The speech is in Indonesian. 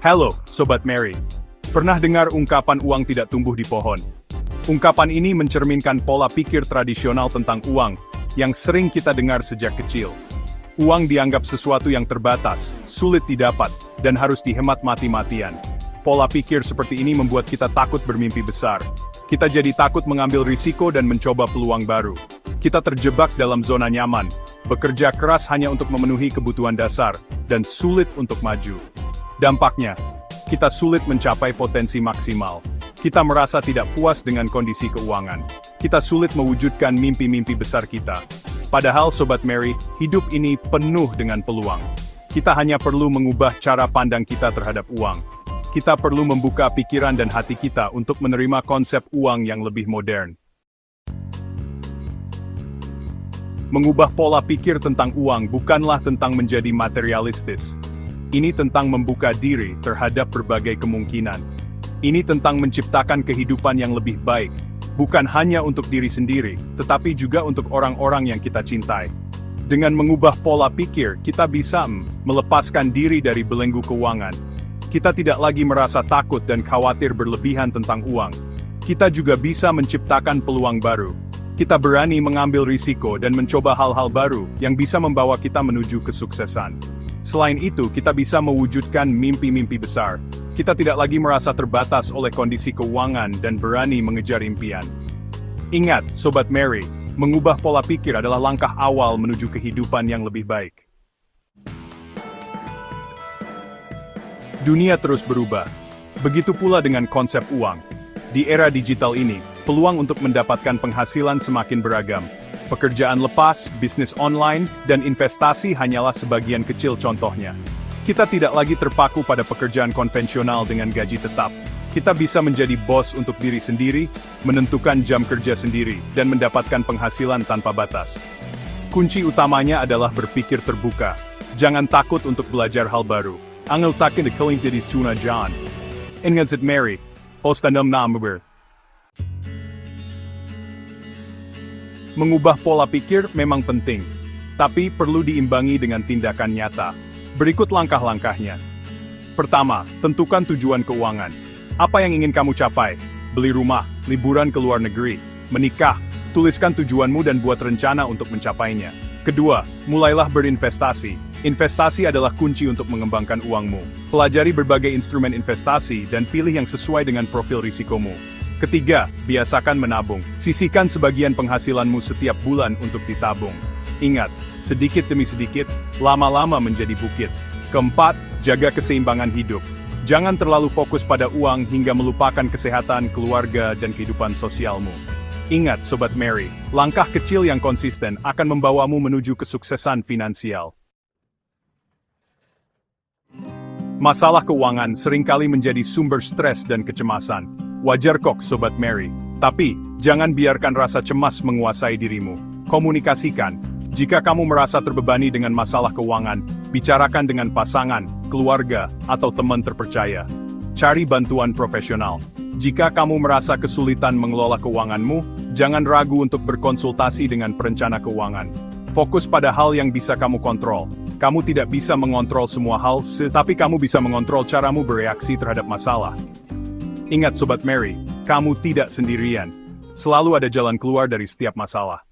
Halo, Sobat Mary. Pernah dengar ungkapan uang tidak tumbuh di pohon? Ungkapan ini mencerminkan pola pikir tradisional tentang uang yang sering kita dengar sejak kecil. Uang dianggap sesuatu yang terbatas, sulit didapat, dan harus dihemat mati-matian. Pola pikir seperti ini membuat kita takut bermimpi besar. Kita jadi takut mengambil risiko dan mencoba peluang baru. Kita terjebak dalam zona nyaman, bekerja keras hanya untuk memenuhi kebutuhan dasar, dan sulit untuk maju. Dampaknya, kita sulit mencapai potensi maksimal. Kita merasa tidak puas dengan kondisi keuangan. Kita sulit mewujudkan mimpi-mimpi besar kita. Padahal Sobat Mary, hidup ini penuh dengan peluang. Kita hanya perlu mengubah cara pandang kita terhadap uang. Kita perlu membuka pikiran dan hati kita untuk menerima konsep uang yang lebih modern. Mengubah pola pikir tentang uang bukanlah tentang menjadi materialistis. Ini tentang membuka diri terhadap berbagai kemungkinan. Ini tentang menciptakan kehidupan yang lebih baik, bukan hanya untuk diri sendiri, tetapi juga untuk orang-orang yang kita cintai. Dengan mengubah pola pikir, kita bisa melepaskan diri dari belenggu keuangan. Kita tidak lagi merasa takut dan khawatir berlebihan tentang uang. Kita juga bisa menciptakan peluang baru. Kita berani mengambil risiko dan mencoba hal-hal baru yang bisa membawa kita menuju kesuksesan. Selain itu, kita bisa mewujudkan mimpi-mimpi besar. Kita tidak lagi merasa terbatas oleh kondisi keuangan dan berani mengejar impian. Ingat, Sobat Mary, mengubah pola pikir adalah langkah awal menuju kehidupan yang lebih baik. Dunia terus berubah. Begitu pula dengan konsep uang. Di era digital ini, peluang untuk mendapatkan penghasilan semakin beragam. Pekerjaan lepas, bisnis online, dan investasi hanyalah sebagian kecil contohnya. Kita tidak lagi terpaku pada pekerjaan konvensional dengan gaji tetap. Kita bisa menjadi bos untuk diri sendiri, menentukan jam kerja sendiri, dan mendapatkan penghasilan tanpa batas. Kunci utamanya adalah berpikir terbuka. Jangan takut untuk belajar hal baru. Ang utakin de keling didis tuna John. Ingat Mary. Ostanum namber. Mengubah pola pikir memang penting, tapi perlu diimbangi dengan tindakan nyata. Berikut langkah-langkahnya. Pertama, tentukan tujuan keuangan. Apa yang ingin kamu capai? Beli rumah, liburan ke luar negeri, menikah. Tuliskan tujuanmu dan buat rencana untuk mencapainya. Kedua, mulailah berinvestasi. Investasi adalah kunci untuk mengembangkan uangmu. Pelajari berbagai instrumen investasi dan pilih yang sesuai dengan profil risikomu. Ketiga, biasakan menabung. Sisihkan sebagian penghasilanmu setiap bulan untuk ditabung. Ingat, sedikit demi sedikit, lama-lama menjadi bukit. Keempat, jaga keseimbangan hidup. Jangan terlalu fokus pada uang hingga melupakan kesehatan, keluarga, dan kehidupan sosialmu. Ingat, Sobat Mary, langkah kecil yang konsisten akan membawamu menuju kesuksesan finansial. Masalah keuangan seringkali menjadi sumber stres dan kecemasan. Wajar kok, Sobat Mary. Tapi, jangan biarkan rasa cemas menguasai dirimu. Komunikasikan. Jika kamu merasa terbebani dengan masalah keuangan, bicarakan dengan pasangan, keluarga, atau teman terpercaya. Cari bantuan profesional. Jika kamu merasa kesulitan mengelola keuanganmu, jangan ragu untuk berkonsultasi dengan perencana keuangan. Fokus pada hal yang bisa kamu kontrol. Kamu tidak bisa mengontrol semua hal, tetapi kamu bisa mengontrol caramu bereaksi terhadap masalah. Ingat Sobat Mary, kamu tidak sendirian. Selalu ada jalan keluar dari setiap masalah.